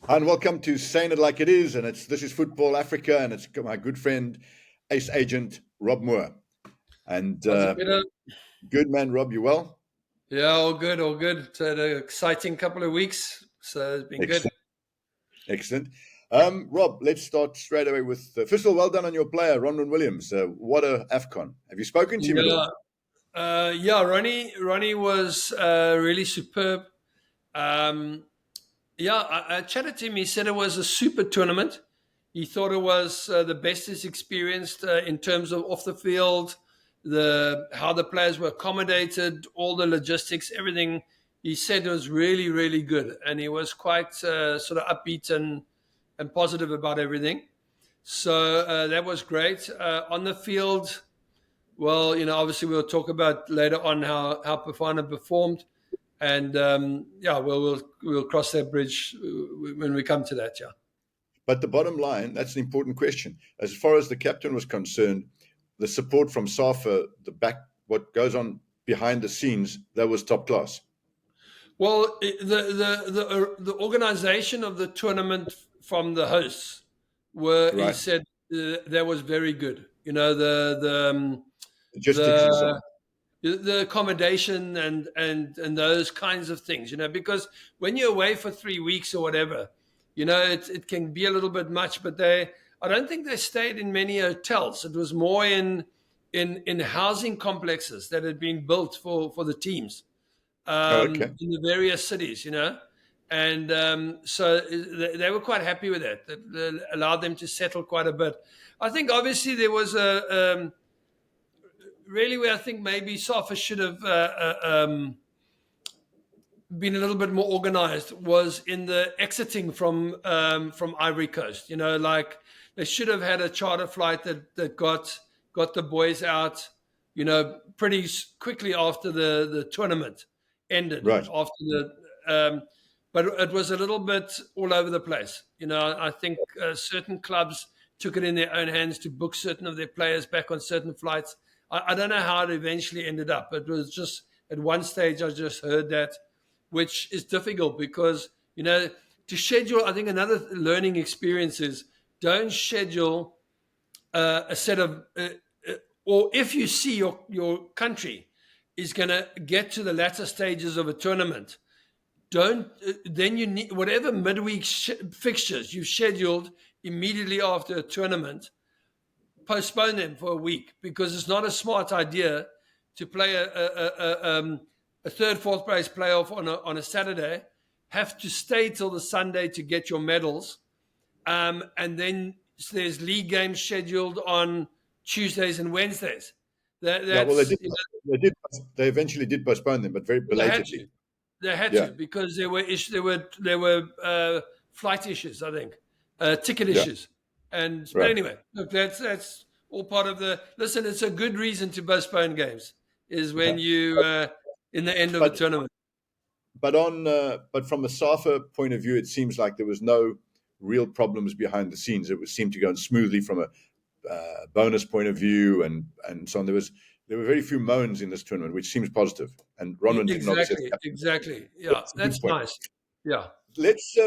And welcome to Saying It Like It Is, and This is Football Africa, and it's my good friend, ace agent Rob Moore. And How's it, Peter? good man, Rob, you well? Yeah, all good, all good. It's had an exciting couple of weeks, so it's been good. Excellent, excellent. Rob, let's start straight away with first of all, well done on your player, Ronwen Williams. What a Afcon! Have you spoken to him at all? Yeah, Ronnie was really superb. Um, yeah, I chatted to him. He said it was a super tournament. He thought it was the best he's experienced in terms of off the field, the how the players were accommodated, all the logistics, everything. He said it was really, really good, and he was quite sort of upbeat and positive about everything. So that was great. On the field, well, obviously we'll talk about later on how Bafana performed, and yeah, we'll cross that bridge when we come to that. Yeah. But the bottom line, that's an important question. As far as the captain was concerned, the support from Safa, what goes on behind the scenes, that was top class. Well, the organization of the tournament from the hosts he Right. said that was very good. Logistics and so on. The the accommodation and those kinds of things, because when you're away for 3 weeks or whatever, it can be a little bit much. But I don't think they stayed in many hotels. It was more in housing complexes that had been built for the teams Oh, okay. in the various cities, and so they were quite happy with that. That allowed them to settle quite a bit. I think obviously there was a really where I think maybe Safa should have been a little bit more organized was in the exiting from Ivory Coast. Like they should have had a charter flight that got the boys out, pretty quickly after the tournament ended. Right. After but it was a little bit all over the place. I think certain clubs took it in their own hands to book certain of their players back on certain flights. I don't know how it eventually ended up. It was just at one stage I just heard that, which is difficult because to schedule. I think another learning experience is don't schedule a set of or if you see your country is going to get to the latter stages of a tournament, don't then you need whatever midweek fixtures you've scheduled immediately after a tournament, postpone them for a week, because it's not a smart idea to play a third, fourth place playoff on a Saturday, have to stay till the Sunday to get your medals, and then there's league games scheduled on Tuesdays and Wednesdays. Yeah, well, That's they eventually did postpone them, but very they had to. belatedly. They had Yeah, to because there were flight issues, I think, ticket yeah, issues, but right. anyway, look, that's all part of the. Listen, it's a good reason to postpone games is when Yeah. you in the end of a But tournament. but from a SAFA point of view, it seems like there was no real problems behind the scenes. Seemed to go on smoothly from a bonus point of view and so on. There were very few moans in this tournament, which seems positive. And Ronwen didn't obviously have Exactly, captain. exactly. Yeah, That's a good that's point. nice. Yeah. Let's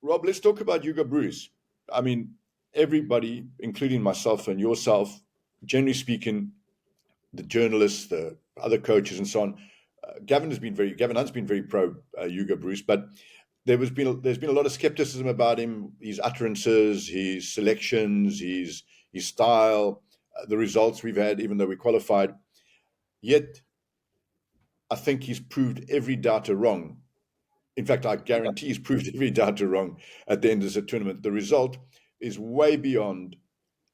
Rob, let's talk about Hugo Broos. I mean, everybody, including myself and yourself, generally speaking, the journalists, the other coaches, and so on. Gavin Hunt's been very pro Hugo Broos, but there's been a lot of skepticism about him, his utterances, his selections, his style, the results we've had, even though we qualified. Yet, I think he's proved every doubter wrong. In fact, I guarantee he's proved every doubter wrong at the end of the tournament. The result is way beyond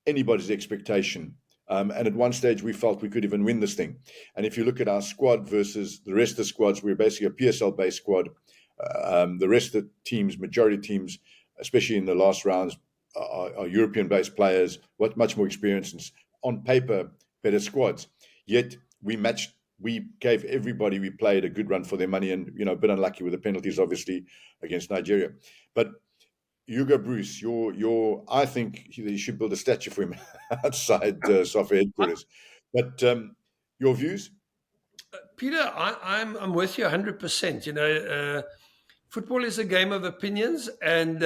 anybody's expectation. And at one stage, we felt we could even win this thing. And if you look at our squad versus the rest of the squads, we're basically a PSL-based squad. The rest of the teams, majority teams, especially in the last rounds, are European-based players, with much more experience and, on paper, better squads. Yet we gave everybody we played a good run for their money, and a bit unlucky with the penalties, obviously, against Nigeria. But Hugo Broos, I think you should build a statue for him outside Safa headquarters. But your views? Peter, I'm with you 100%. football is a game of opinions, and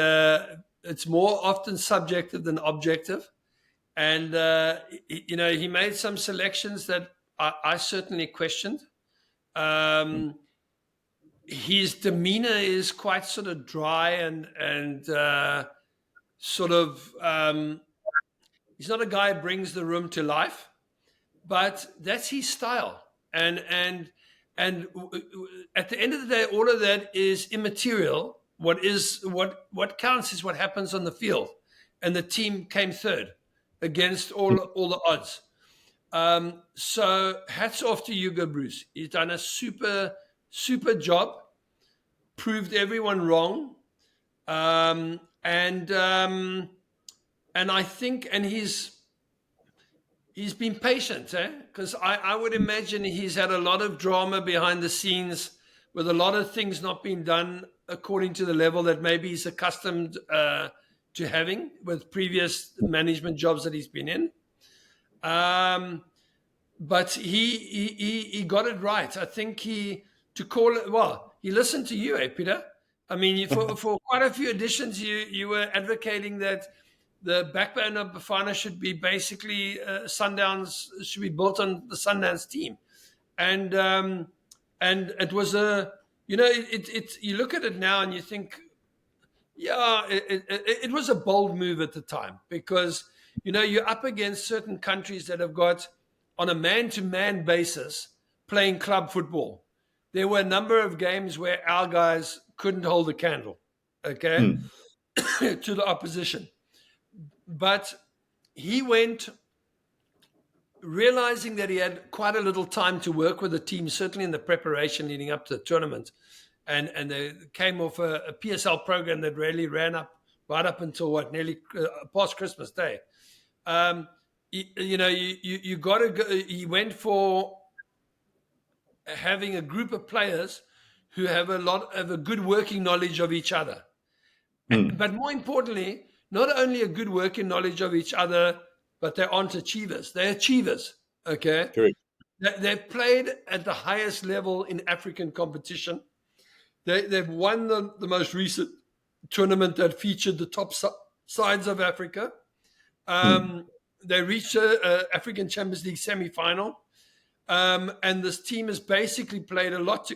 it's more often subjective than objective. And he made some selections that I certainly questioned. His demeanor is quite sort of dry and sort of he's not a guy who brings the room to life, but that's his style. And at the end of the day, all of that is immaterial. What counts is what happens on the field, and the team came third against all the odds. So hats off to Hugo Broos. He's done a super job, proved everyone wrong, and I think, and he's been patient, because I would imagine he's had a lot of drama behind the scenes with a lot of things not being done according to the level that maybe he's accustomed to having with previous management jobs that he's been in. But he got it right. I think he listened to you, Peter. I mean, for quite a few editions, you were advocating that the backbone of Bafana should be basically Sundowns, should be built on the Sundowns team, and it was you look at it now and you think, yeah, it was a bold move at the time, because you're up against certain countries that have got, on a man-to-man basis, playing club football. There were a number of games where our guys couldn't hold a candle, okay, to the opposition. But he went realizing that he had quite a little time to work with the team, certainly in the preparation leading up to the tournament. And they came off a PSL program that really ran up right up until nearly past Christmas Day. You got to go. He went for having a group of players who have a good working knowledge of each other. But more importantly, not only a good working knowledge of each other, but they aren't achievers. They're achievers, okay? Correct. They've played at the highest level in African competition. They've won the most recent tournament that featured the top sides of Africa. They reached an African Champions League semi-final. And this team has basically played a lot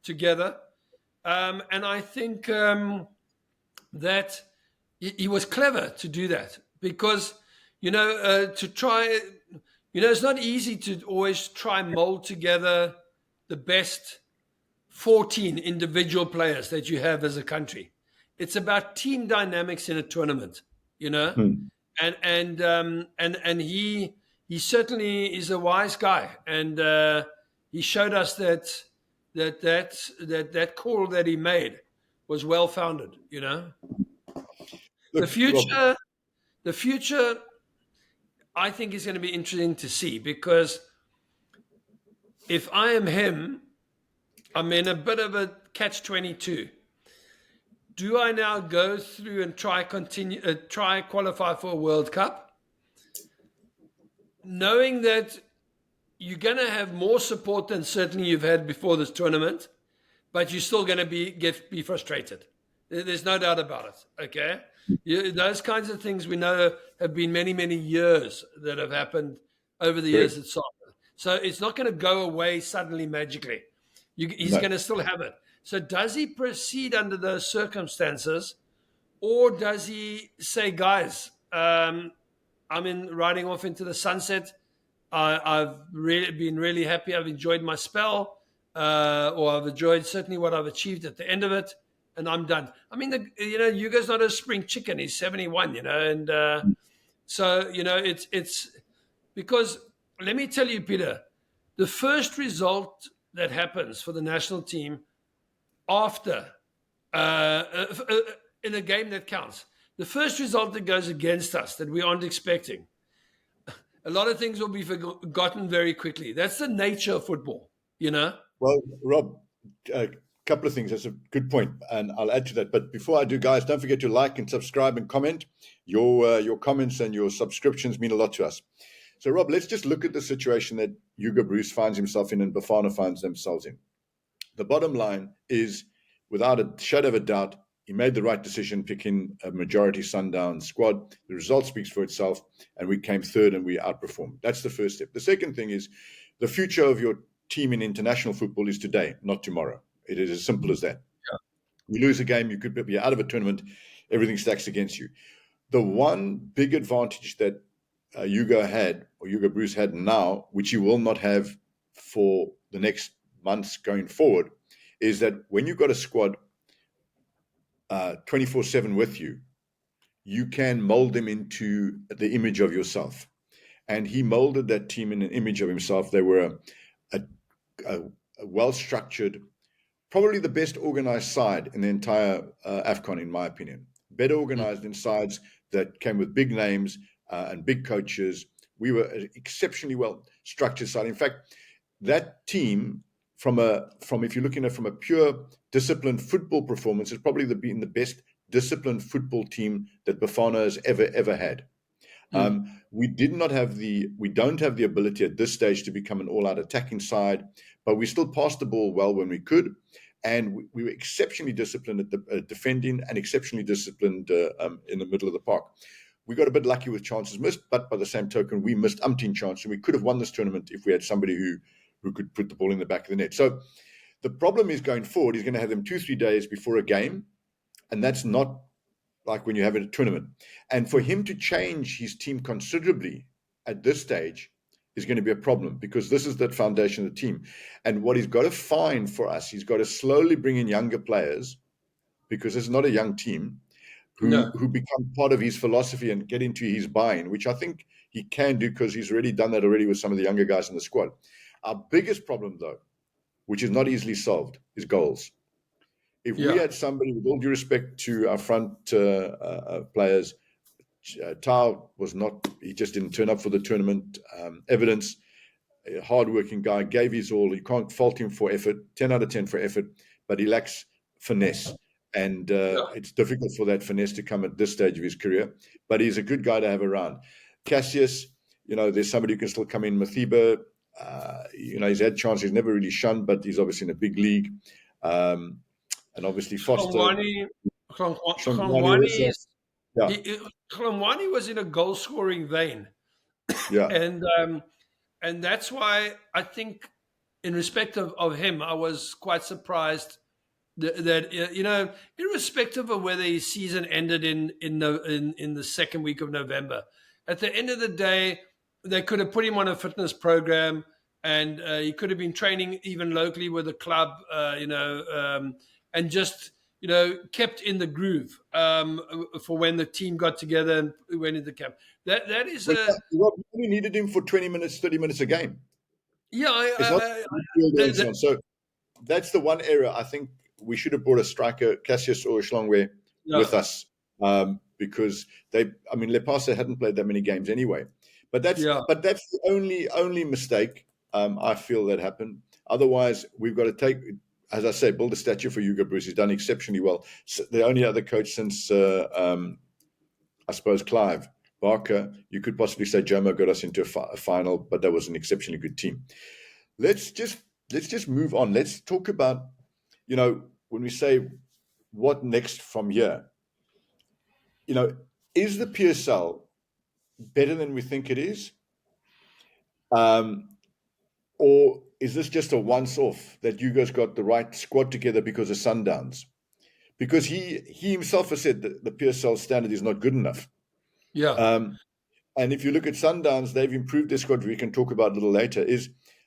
together. And I think that he was clever to do that, because, to try, it's not easy to always try and mold together the best 14 individual players that you have as a country. It's about team dynamics in a tournament, and he certainly is a wise guy, and he showed us that call that he made was well founded. Look, The future, I think, is going to be interesting to see, because if I am him, I'm in a bit of a catch-22. Do I now go through and try qualify for a World Cup, knowing that you're going to have more support than certainly you've had before this tournament, but you're still going to be frustrated? There's no doubt about it, okay? Those kinds of things we know have been many, many years that have happened over the years at soccer. So it's not going to go away suddenly magically. He's going to still have it. So does he proceed under those circumstances, or does he say, guys, I'm riding off into the sunset. I've really been really happy. I've enjoyed my spell, or I've enjoyed certainly what I've achieved at the end of it, and I'm done. I mean, Hugo's not a spring chicken. He's 71, and so it's because, let me tell you, Peter, the first result that happens for the national team after in a game that counts, the first result that goes against us that we aren't expecting, a lot of things will be forgotten very quickly. That's the nature of football, Well, Rob, a couple of things. That's a good point, and I'll add to that. But before I do, guys, don't forget to like and subscribe and comment. Your comments and your subscriptions mean a lot to us. So, Rob, let's just look at the situation that Hugo Broos finds himself in and Bafana finds themselves in. The bottom line is without a shadow of a doubt, he made the right decision picking a majority Sundowns squad. The result speaks for itself, and we came third and we outperformed. That's the first step. The second thing is the future of your team in international football is today, not tomorrow. It is as simple as that. Yeah. You lose a game, you could be out of a tournament, everything stacks against you. The one big advantage that Hugo Broos had now, which you will not have for the next months going forward, is that when you've got a squad 24/7 with you, you can mold them into the image of yourself. And he molded that team in an image of himself. They were a well-structured, probably the best organized side in the entire Afcon, in my opinion. Better organized than sides that came with big names and big coaches. We were an exceptionally well-structured side. In fact, that team, from if you're looking at it from a pure disciplined football performance, has probably been the best disciplined football team that Bafana has ever had. We don't have the ability at this stage to become an all-out attacking side, but we still passed the ball well when we could, and we were exceptionally disciplined at the defending and exceptionally disciplined in the middle of the park. We got a bit lucky with chances missed, but by the same token, we missed umpteen chances, and we could have won this tournament if we had somebody who could put the ball in the back of the net. So the problem is going forward, he's going to have them 2-3 days before a game, and that's not like when you have a tournament. And for him to change his team considerably at this stage is going to be a problem, because this is the foundation of the team. And what he's got to find for us, he's got to slowly bring in younger players, because it's not a young team, who become part of his philosophy and get into his buy-in, which I think he can do, because he's already done that already with some of the younger guys in the squad. Our biggest problem, though, which is not easily solved, is goals. If we had somebody, with all due respect to our front players, Tao he just didn't turn up for the tournament. Evidence, a hardworking guy, gave his all. You can't fault him for effort, 10 out of 10 for effort, but he lacks finesse. And it's difficult for that finesse to come at this stage of his career. But he's a good guy to have around. Cassius, there's somebody who can still come in. Mathiba, he's had chances. He's never really shunned, but he's obviously in a big league. And obviously Foster. Hlongwane was in a goal-scoring vein. Yeah. And that's why I think, in respect of him, I was quite surprised that irrespective of whether his season ended in the second week of November, at the end of the day, they could have put him on a fitness program, and he could have been training even locally with the club, and just kept in the groove for when the team got together and went into camp. That is we needed him for 20 minutes, 30 minutes a game. Yeah, so that's the one area I think we should have brought a striker, Cassius or Hlongwane, with us, because Lepasa hadn't played that many games anyway. But that's the only mistake I feel that happened. Otherwise, we've got to take, as I say, build a statue for Hugo Broos. He's done exceptionally well. So the only other coach since, I suppose, Clive Barker, you could possibly say Jomo got us into a final, but that was an exceptionally good team. Let's just move on. Let's talk about, when we say what next from here, is the PSL better than we think it is? Or is this just a once-off that you guys got the right squad together because of Sundowns? Because he himself has said that the PSL standard is not good enough. Yeah. And if you look at Sundowns, they've improved their squad. We can talk about it a little later.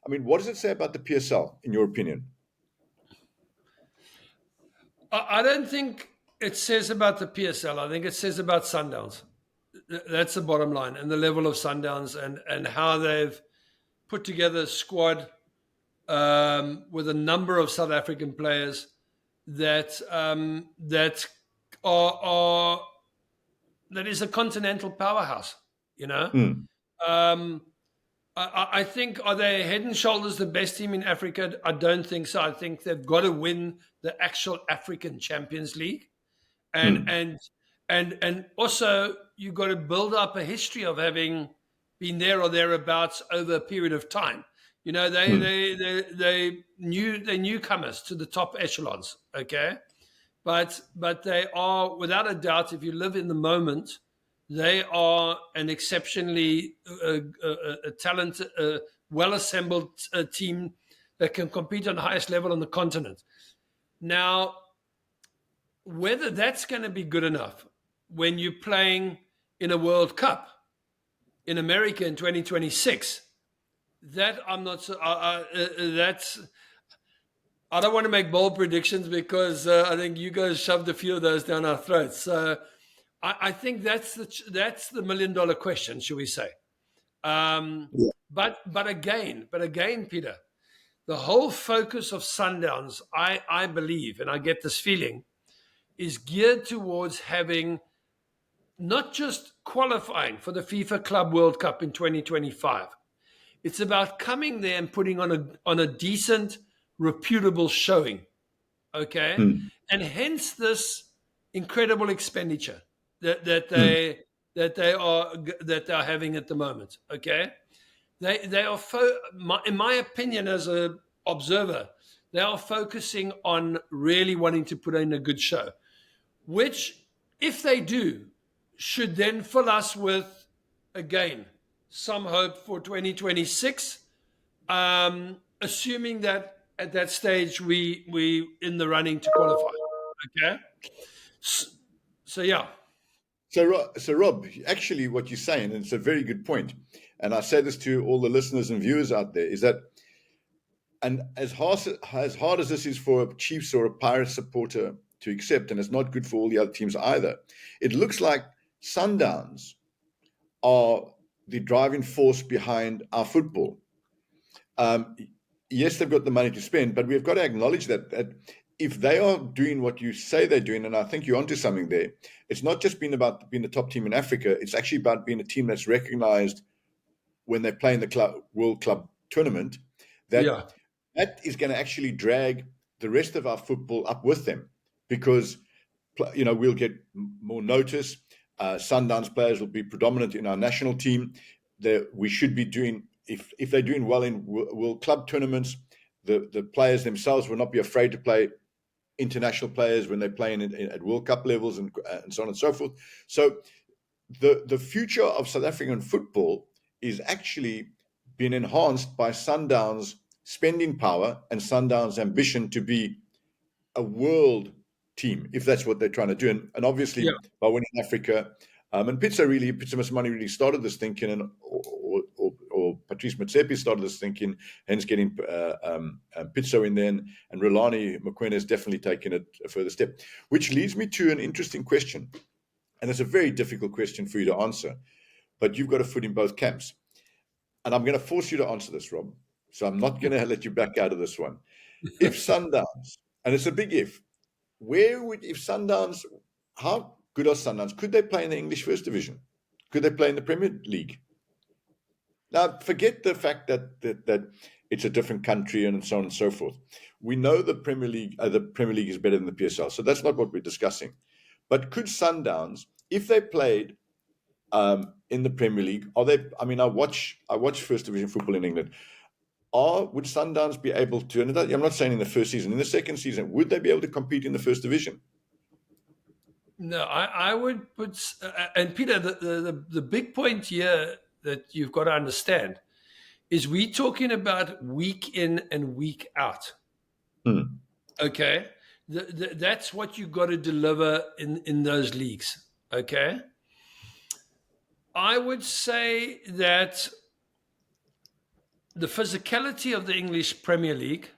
What does it say about the PSL, in your opinion? I don't think it says about the PSL. I think it says about Sundowns. That's the bottom line, and the level of Sundowns, and how they've put together a squad with a number of South African players that is a continental powerhouse. I think, are they head and shoulders the best team in Africa? I don't think so. I think they've got to win the actual African Champions League, and also you've got to build up a history of having been there or thereabouts over a period of time. They newcomers to the top echelons. Okay, but they are, without a doubt, if you live in the moment, they are an exceptionally talented, well-assembled team that can compete on the highest level on the continent. Now, whether that's going to be good enough when you're playing in a World Cup in America in 2026, that I'm not so. That's. I don't want to make bold predictions because I think you guys shoved a few of those down our throats. So I think that's the $1 million question, should we say? Yeah. But again, Peter, the whole focus of Sundowns, I believe, and I get this feeling, is geared towards having not just qualifying for the FIFA Club World Cup in 2025. It's about coming there and putting on a decent, reputable showing. Okay, Mm. and hence this incredible expenditure that Mm. they are having at the moment. Okay, they are in my opinion, as a observer, they are focusing on really wanting to put in a good show, which, if they do, should then fill us with, again, some hope for 2026, assuming that at that stage we in the running to qualify. Okay, so yeah, So, Rob, actually, what you're saying, and it's a very good point, and I say this to all the listeners and viewers out there, is that, and as hard as this is for a Chiefs or a Pirates supporter to accept, and it's not good for all the other teams either, it looks like Sundowns are the driving force behind our football. Yes, they've got the money to spend, but we've got to acknowledge that if they are doing what you say they're doing, and I think you're onto something there, it's not just been about being the top team in Africa. It's actually about being a team that's recognized when they play in the World Club tournament. yeah, That is going to actually drag the rest of our football up with them, because we'll get more notice. Sundowns players will be predominant in our national team. We should be doing, if they're doing well in World Club tournaments, the players themselves will not be afraid to play international players when they're playing at World Cup levels and so on and so forth. So the future of South African football is actually being enhanced by Sundowns' spending power and Sundowns' ambition to be a world team, if that's what they're trying to do. And obviously, yeah, by winning Africa, and Pizza Masmani really started this thinking, and or Patrice Motsepe started this thinking, hence getting Pizza in there, and Rulani Mokoena has definitely taken it a further step. Which leads me to an interesting question, and it's a very difficult question for you to answer, but you've got a foot in both camps. And I'm going to force you to answer this, Rob. So I'm not going to let you back out of this one. If Sundowns, and it's a big if Sundowns, how good are Sundowns? Could they play in the English First Division? Could they play in the Premier League? Now, forget the fact that it's a different country and so on and so forth. We know the Premier League is better than the PSL, so that's not what we're discussing. But could Sundowns, if they played in the Premier League, are they? I mean, I watch First Division football in England. Would Sundowns be able to? And I'm not saying in the first season, in the second season, would they be able to compete in the First Division? no, I would put, and Peter, the big point here that you've got to understand is we talking about week in and week out. Hmm. Okay, that's what you got to deliver in those leagues. Okay, I would say that the physicality of the English Premier League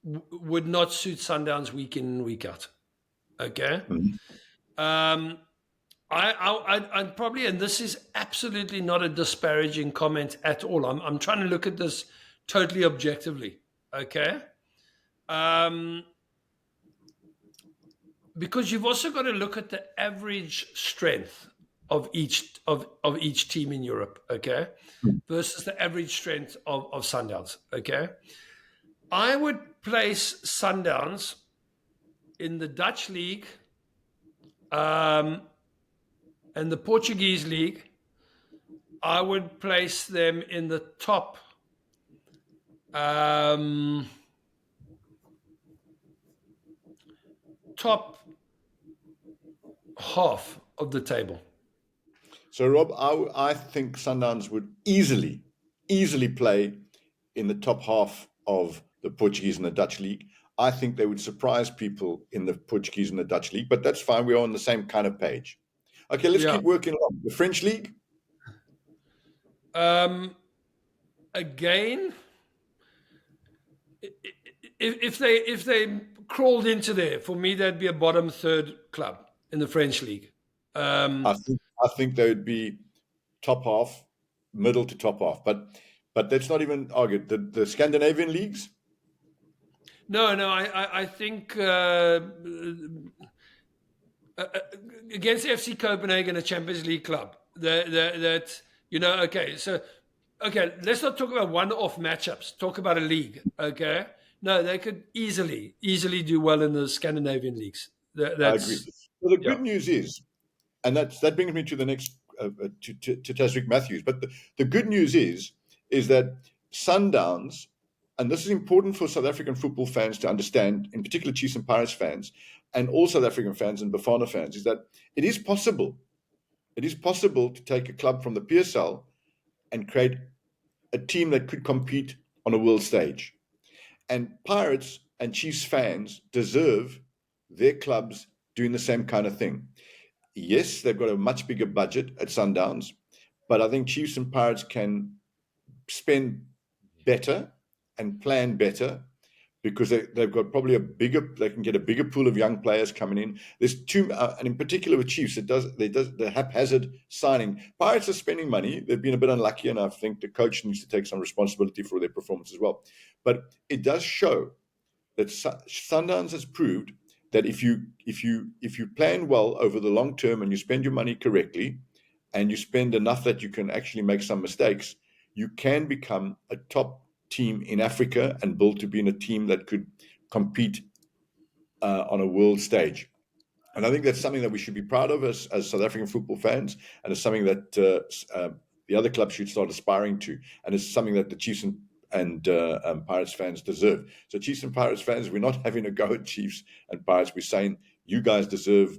would not suit Sundowns week in and week out. Okay. Mhm. I'd probably, and this is absolutely not a disparaging comment at all. I'm trying to look at this totally objectively. Okay. Because you've also got to look at the average strength of each team in Europe, okay, versus the average strength of Sundowns, okay. I would place Sundowns in the Dutch league, and the Portuguese league. I would place them in the top top half of the table. So, Rob, I think Sundowns would easily play in the top half of the Portuguese and the Dutch league. I think they would surprise people in the Portuguese and the Dutch league, but that's fine. We're on the same kind of page. Okay, let's Yeah. keep working along. The French league? Again, if they crawled into there, for me, that'd be a bottom third club in the French league. I think they would be top half, middle to top half. But let's not even argue. The Scandinavian leagues? No, I think against FC Copenhagen, a Champions League club, that okay, so okay, let's not talk about one-off matchups. Talk about a league, okay? No, they could easily do well in the Scandinavian leagues. I agree. That's So the yeah, good news is, and that brings me to the next to Tasric Matthews. But the good news is that Sundowns, and this is important for South African football fans to understand, in particular Chiefs and Pirates fans, and all South African fans and Bafana fans, is that it is possible. It is possible to take a club from the PSL and create a team that could compete on a world stage. And Pirates and Chiefs fans deserve their clubs doing the same kind of thing. Yes, they've got a much bigger budget at Sundowns, but I think Chiefs and Pirates can spend better and plan better because they've got probably they can get a bigger pool of young players coming in. There's two, and in particular with Chiefs, the haphazard signing. Pirates are spending money. They've been a bit unlucky, and I think the coach needs to take some responsibility for their performance as well. But it does show that Sundowns has proved that if you plan well over the long term and you spend your money correctly, and you spend enough that you can actually make some mistakes, you can become a top team in Africa and build to be in a team that could compete on a world stage. And I think that's something that we should be proud of as South African football fans, and it's something that the other clubs should start aspiring to, and it's something that the Chiefs and Pirates fans deserve. So Chiefs and Pirates fans, we're not having a go at Chiefs and Pirates. We're saying you guys deserve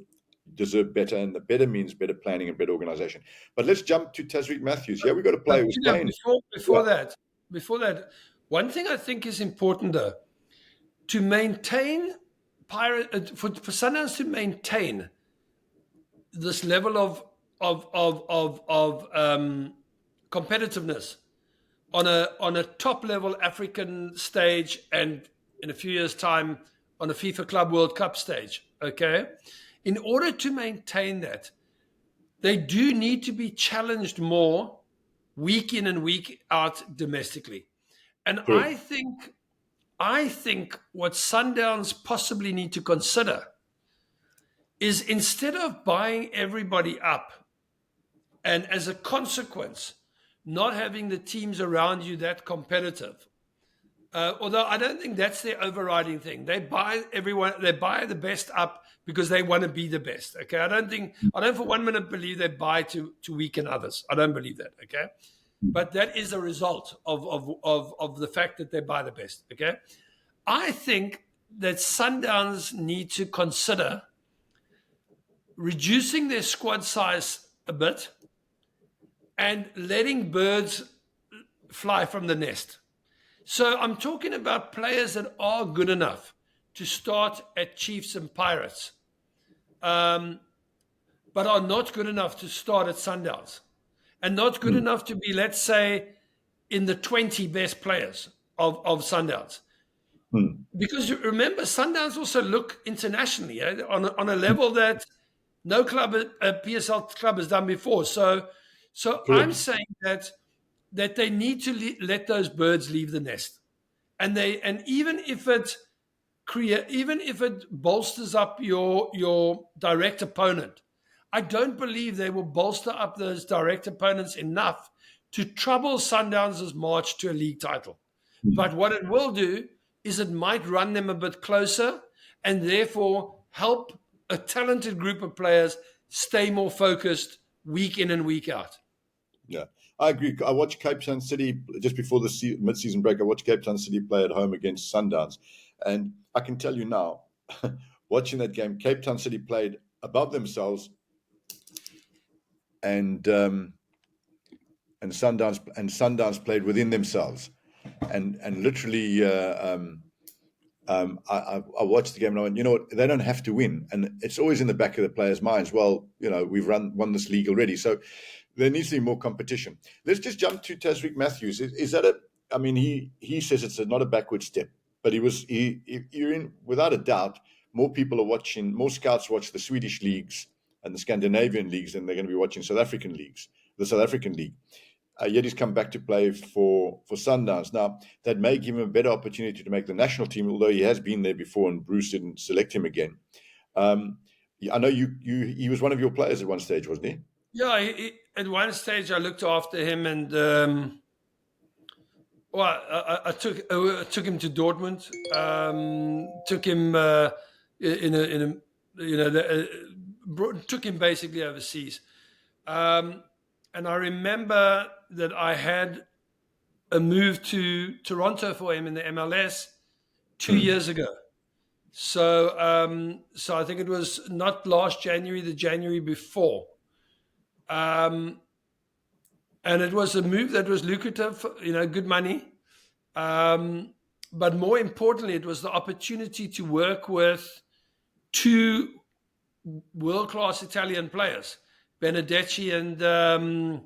better, and the better means better planning and better organization. But let's jump to Tasric Matthews. Yeah, we've got a player who's playing. before that, one thing I think is important though, to maintain for Sundowns to maintain this level of competitiveness on a top level African stage, and in a few years' time on a FIFA Club World Cup stage. Okay, in order to maintain that, they do need to be challenged more week in and week out domestically. And Correct. I think what Sundowns possibly need to consider is, instead of buying everybody up, and as a consequence, not having the teams around you that competitive. Although I don't think that's their overriding thing. They buy the best up because they want to be the best. Okay. I don't for 1 minute believe they buy to weaken others. I don't believe that. Okay. But that is a result of the fact that they buy the best. Okay. I think that Sundowns need to consider reducing their squad size a bit and letting birds fly from the nest. So I'm talking about players that are good enough to start at Chiefs and Pirates, but are not good enough to start at Sundowns, and not good enough to be, let's say, in the 20 best players of Sundowns. Because you remember, Sundowns also look internationally on a level that no club, PSL club, has done before. So I'm Correct. saying that they need to let those birds leave the nest, and even if it bolsters up your direct opponent, I don't believe they will bolster up those direct opponents enough to trouble Sundowns' march to a league title. But what it will do is it might run them a bit closer, and therefore help a talented group of players stay more focused week in and week out. Yeah, I agree. I watched Cape Town City just before the mid-season break. I watched Cape Town City play at home against Sundowns, and I can tell you now, watching that game, Cape Town City played above themselves, and Sundowns played within themselves, and literally. I watched the game and I went, you know what, they don't have to win. And it's always in the back of the players' minds, well, we've won this league already. So there needs to be more competition. Let's just jump to Tasriq Matthews. Is that I mean, he says it's not a backward step, but you're in, without a doubt, more people are watching, more scouts watch the Swedish leagues and the Scandinavian leagues than they're going to be watching South African leagues, the South African league. Yet he's come back to play for Sundowns. Now, that may give him a better opportunity to make the national team, although he has been there before and Broos didn't select him again. I know he was one of your players at one stage, wasn't he? Yeah, at one stage I looked after him, and I took him to Dortmund. Took him took him basically overseas. And I remember that I had a move to Toronto for him in the MLS 2 years ago. So I think it was not last January, the January before. And it was a move that was lucrative, good money. But more importantly, it was the opportunity to work with two world-class Italian players, Benedetti and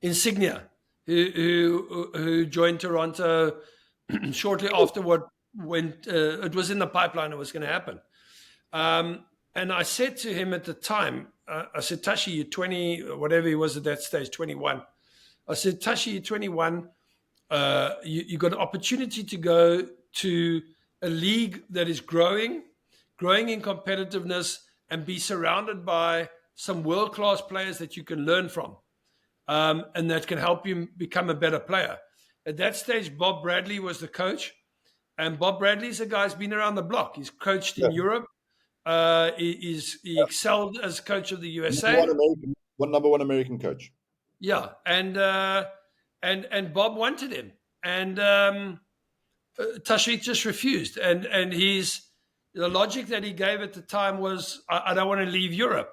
Insignia, who joined Toronto shortly after what went. It was in the pipeline; it was going to happen. And I said to him at the time, I said, "Tashi, you're 20, whatever he was at that stage, 21." I said, "Tashi, you're 21. You got an opportunity to go to a league that is growing in competitiveness, and be surrounded by some world-class players that you can learn from, and that can help you become a better player." At that stage, Bob Bradley was the coach, and Bob Bradley's a guy who's been around the block. He's coached in Europe. He excelled as coach of the USA. Number one American coach. Yeah, and Bob wanted him, and Tashik just refused, and the logic that he gave at the time was, I don't want to leave Europe.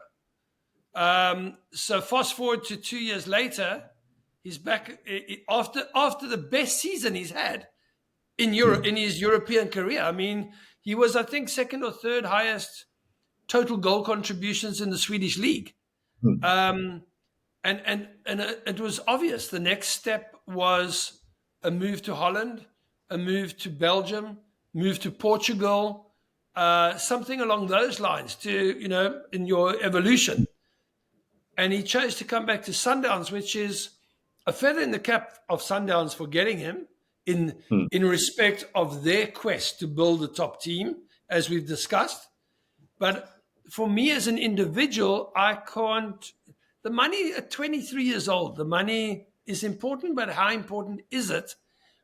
So fast forward to 2 years later, he's back after the best season he's had in Europe, in his European career. I mean, he was, I think, second or third highest total goal contributions in the Swedish league. And it was obvious. The next step was a move to Holland, a move to Belgium, move to Portugal, something along those lines to, in your evolution. And he chose to come back to Sundowns, which is a feather in the cap of Sundowns for getting him in respect of their quest to build a top team, as we've discussed. But for me as an individual, I can't. The money at 23 years old, the money is important, but how important is it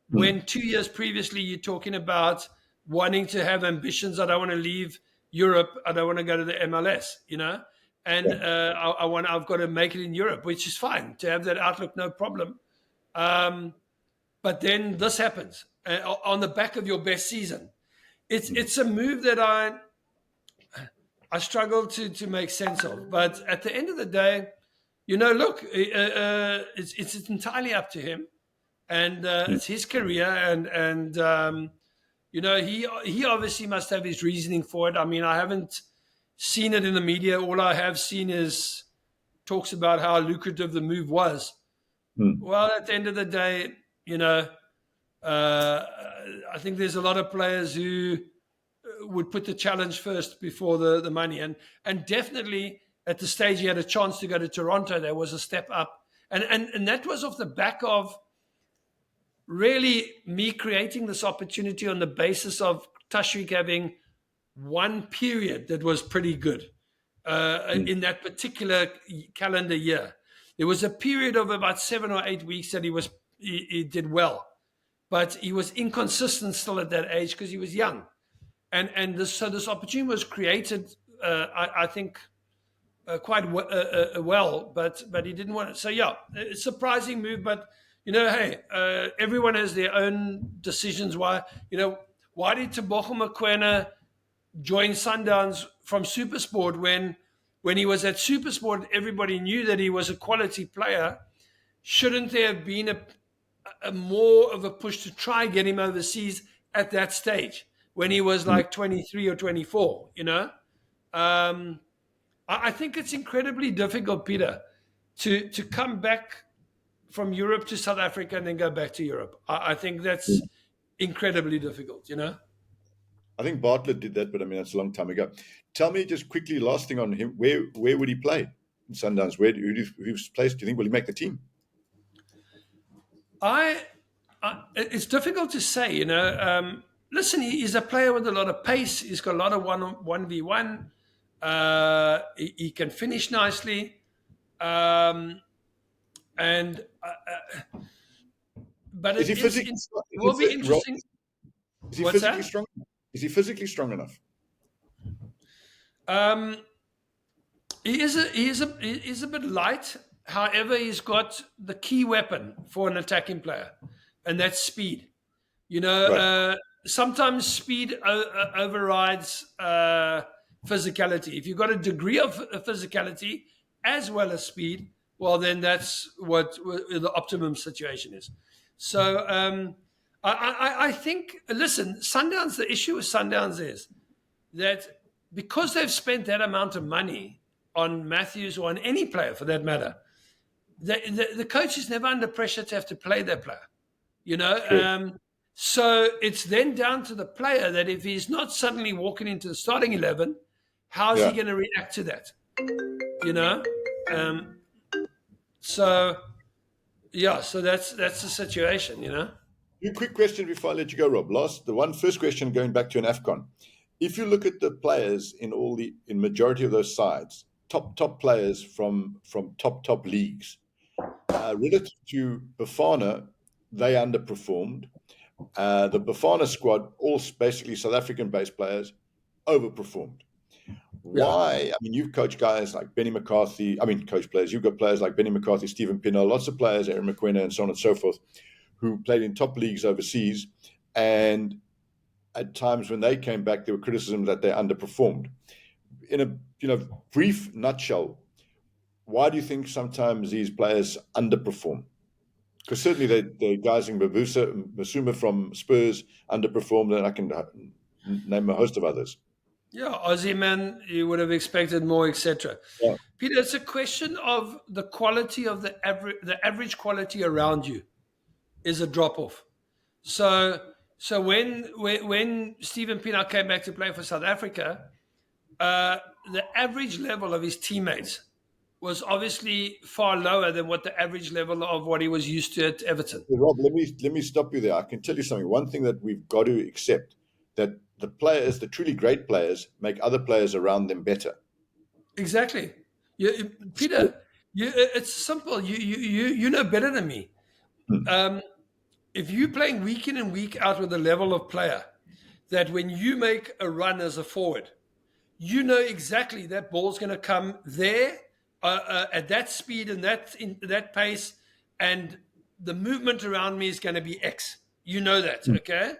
when 2 years previously you're talking about wanting to have ambitions? I don't want to leave Europe. I don't want to go to the MLS, and I've got to make it in Europe, which is fine. To have that outlook, no problem. But then this happens on the back of your best season. It's a move that I struggle to make sense of. But at the end of the day, look, it's entirely up to him, and it's his career, and he obviously must have his reasoning for it. I mean, I haven't seen it in the media. All I have seen is talks about how lucrative the move was. Well, at the end of the day, I think there's a lot of players who would put the challenge first before the money, and definitely at the stage he had a chance to go to Toronto, there was a step up, and that was off the back of really me creating this opportunity on the basis of Tashrik having one period that was pretty good in that particular calendar year. There was a period of about 7 or 8 weeks that he did well, but he was inconsistent still at that age because he was young, and this opportunity was created, I think, quite well, but he didn't want it. So yeah, it's a surprising move, but hey, everyone has their own decisions. Why did Tebogo Mokoena join Sundowns from SuperSport when when he was at Supersport, everybody knew that he was a quality player. Shouldn't there have been a more of a push to try get him overseas at that stage when he was like 23 or 24, I think it's incredibly difficult, Peter, to come back from Europe to South Africa and then go back to Europe. I think that's incredibly difficult, I think Bartlett did that, but I mean, that's a long time ago. Tell me just quickly, last thing on him, where would he play in Sundowns? Who's placed? Do you think will he make the team? It's difficult to say, listen, he's a player with a lot of pace. He's got a lot of 1v1. He can finish nicely. And but Is he physically? it will be interesting. Is he physically strong? Is he physically strong enough? He is a bit light. However, he's got the key weapon for an attacking player, and that's speed. Right. Sometimes speed overrides physicality. If you've got a degree of physicality as well as speed, well, then that's what the optimum situation is. So I think, listen, Sundowns, the issue with Sundowns is that because they've spent that amount of money on Matthews or on any player for that matter, the coach is never under pressure to have to play that player, so it's then down to the player that if he's not suddenly walking into the starting 11, how's he going to react to that? So that's the situation, A quick question before I let you go, Rob. First question going back to an Afcon. If you look at the players in majority of those sides, top players from top leagues, relative to Bafana, they underperformed. The Bafana squad, all basically South African-based players, overperformed. Why? I mean, you've coached guys like Benny McCarthy. I mean, coach players. You've got players like Benny McCarthy, Stephen Pienaar, lots of players, Aaron McQuena, and so on and so forth, who played in top leagues overseas. And at times when they came back, there were criticism that they underperformed. In a brief nutshell, why do you think sometimes these players underperform? Because certainly the guys in Basuma from Spurs underperformed, and I can name a host of others. Yeah, Aussie man, you would have expected more, etc. Yeah. Peter, it's a question of the quality of the average quality around you is a drop off. So when Stephen Pienaar came back to play for South Africa, the average level of his teammates was obviously far lower than what the average level of what he was used to at Everton. Hey, Rob, let me stop you there. I can tell you something. One thing that we've got to accept, that the players, the truly great players, make other players around them better. Exactly. Peter, it's simple. You know better than me. If you're playing week in and week out with a level of player that when you make a run as a forward, you know exactly that ball's going to come there at that speed and that pace, and the movement around me is going to be X. You know that, okay?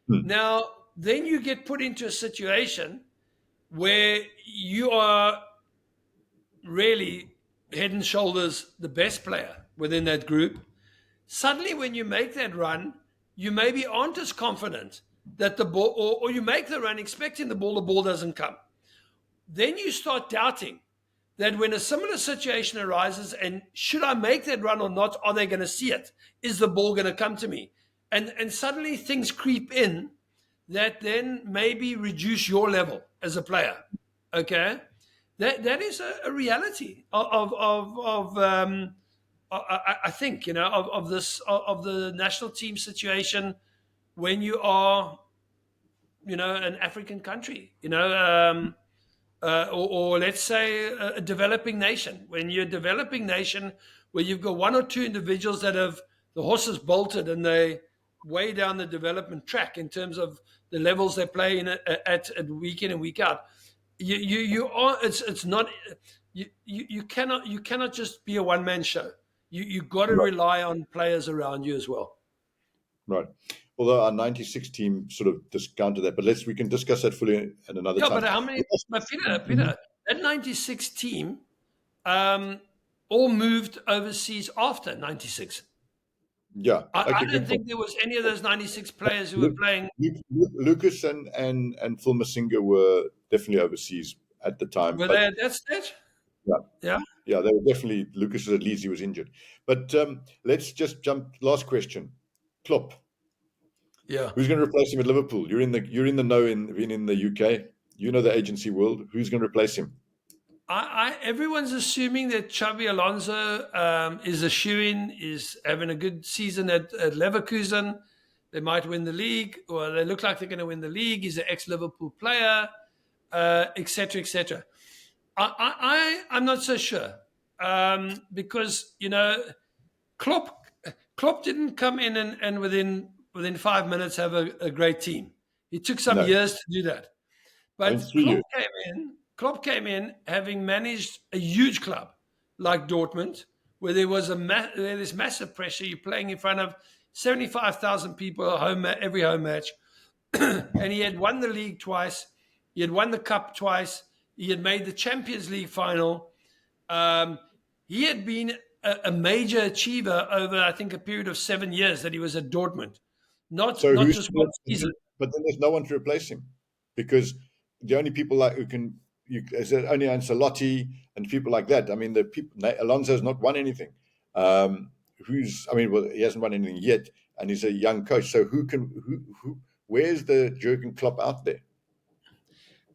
Now, then you get put into a situation where you are really head and shoulders the best player within that group. Suddenly, when you make that run, you maybe aren't as confident that the ball, or you make the run expecting the ball doesn't come. Then you start doubting that when a similar situation arises, and should I make that run or not? Are they going to see it? Is the ball going to come to me? And suddenly things creep in that then maybe reduce your level as a player. Okay, that is a reality of I think of the national team situation when you are an African country, or let's say a developing nation. When you're a developing nation where you've got one or two individuals that have the horses bolted and they way down the development track in terms of the levels they play in at week in and week out. You cannot just be a one-man show. You got to rely on players around you as well. Right. Although our 96 team sort of discounted that, but we can discuss that fully at another time. But how many? But Peter, that 96 team all moved overseas after 96. Yeah. I Okay, don't good point. think there was any of those 96 players who were playing. Lucas and Phil Masinga were definitely overseas at the time, Were but they at that stage? yeah, Yeah. yeah, they were definitely. Lucas at Leeds, he was injured. But let's just jump. Last question, Klopp. Yeah. Who's going to replace him at Liverpool? You're in the know in being in the UK. You know the agency world. Who's going to replace him? Everyone's assuming that Xabi Alonso is a shoo-in, is having a good season at Leverkusen. They might win the league, or they look like they're going to win the league. He's an ex-Liverpool player, etc., etc. I'm not so sure because Klopp Klopp didn't come in and within 5 minutes have a great team. It took some No, years to do that. I mean But 3 years. Klopp came in having managed a huge club like Dortmund, where there was where there's massive pressure. You're playing in front of 75,000 people every home match, and he had won the league twice. He had won the cup twice. He had made the Champions League final. He had been a major achiever over, I think, a period of 7 years that he was at Dortmund, not So not who's? just one season. But then there's no one to replace him because the only people like who can is only Ancelotti and people like that. I mean, the people Alonso's not won anything. Who's? I mean, well, he hasn't won anything yet, and he's a young coach. So who can? Who? Where's the Jurgen Klopp out there?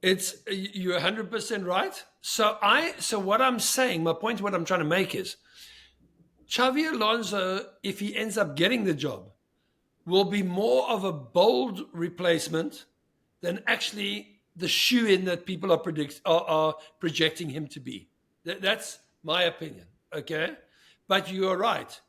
You're 100% right. So what I'm saying, my point, what I'm trying to make is, Xavi Alonso, if he ends up getting the job, will be more of a bold replacement than actually the shoe-in that people are projecting him to be. That's my opinion. Okay, but you are right.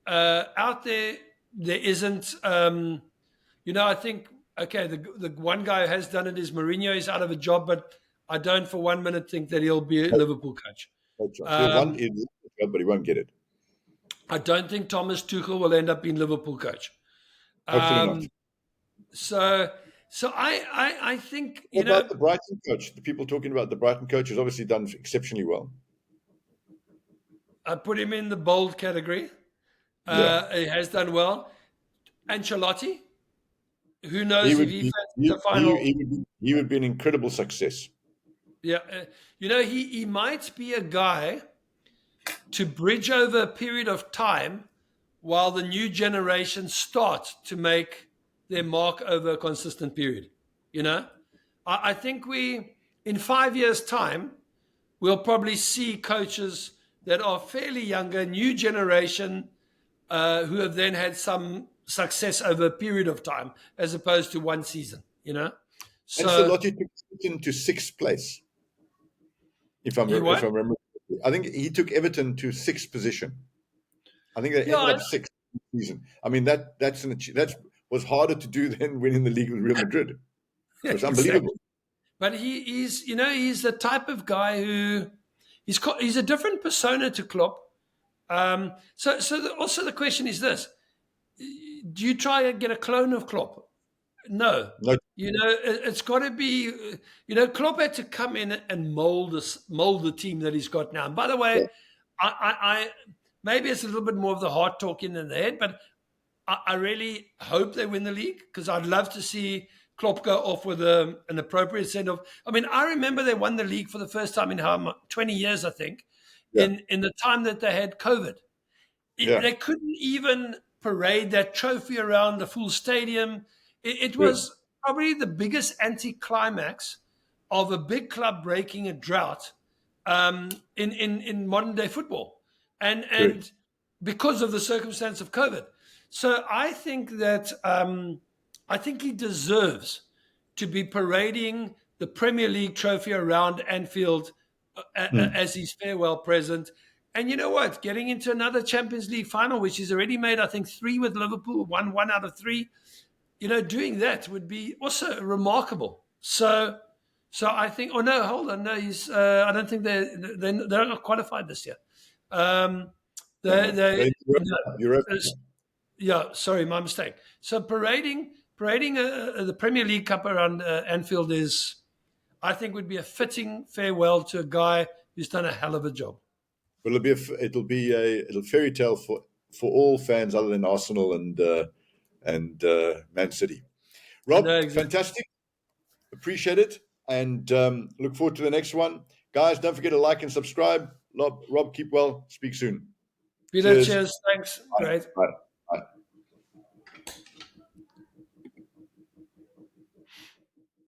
Out there isn't. I think the one guy who has done it is Mourinho. He's out of a job, but I don't for 1 minute think that he'll be a Liverpool coach. He'll want it, but he won't get it. I don't think Thomas Tuchel will end up being Liverpool coach. Hopefully not. So I think What about the Brighton coach? The people talking about the Brighton coach has obviously done exceptionally well. I put him in the bold category. Yeah, He has done well. Ancelotti, who knows he if would he be, fancies the final? he would be an incredible success. Yeah, he might be a guy to bridge over a period of time while the new generation start to make their mark over a consistent period. I think in 5 years' time, we'll probably see coaches that are fairly younger, new generation, who have then had some success over a period of time, as opposed to one season. So Ancelotti took Everton to sixth place. If I'm remembering, I think he took Everton to sixth position. I think they ended up sixth season. I mean that was harder to do than winning the league with Real Madrid. It was unbelievable. But he's the type of guy who he's a different persona to Klopp. Also the question is this: do you try and get a clone of Klopp? No. It's got to be. Klopp had to come in and mold the team that he's got now. And by the way, I maybe it's a little bit more of the heart talking than the head, but I really hope they win the league because I'd love to see Klopp go off with an appropriate send-off. I mean, I remember they won the league for the first time in 20 years, I think, in the time that they had COVID. They couldn't even parade that trophy around the full stadium. It was probably the biggest anticlimax of a big club breaking a drought in modern day football, and because of the circumstance of COVID. So I think that he deserves to be parading the Premier League trophy around Anfield as his farewell present. And you know what? Getting into another Champions League final, which he's already made, I think, 3 with Liverpool, won 1 out of 3. Doing that would be also remarkable. So I think. Oh no, hold on. No, he's. I don't think they're not qualified this year. Europe. Yeah, sorry, my mistake. So parading the Premier League Cup around Anfield is. I think would be a fitting farewell to a guy who's done a hell of a job. But it'll be a fairy tale for all fans other than Arsenal and Man City. Rob, No, exactly. fantastic. Appreciate it, and look forward to the next one. Guys, don't forget to like and subscribe. Rob, keep well. Speak soon. Peter, cheers. Thanks. Bye. Great. Bye.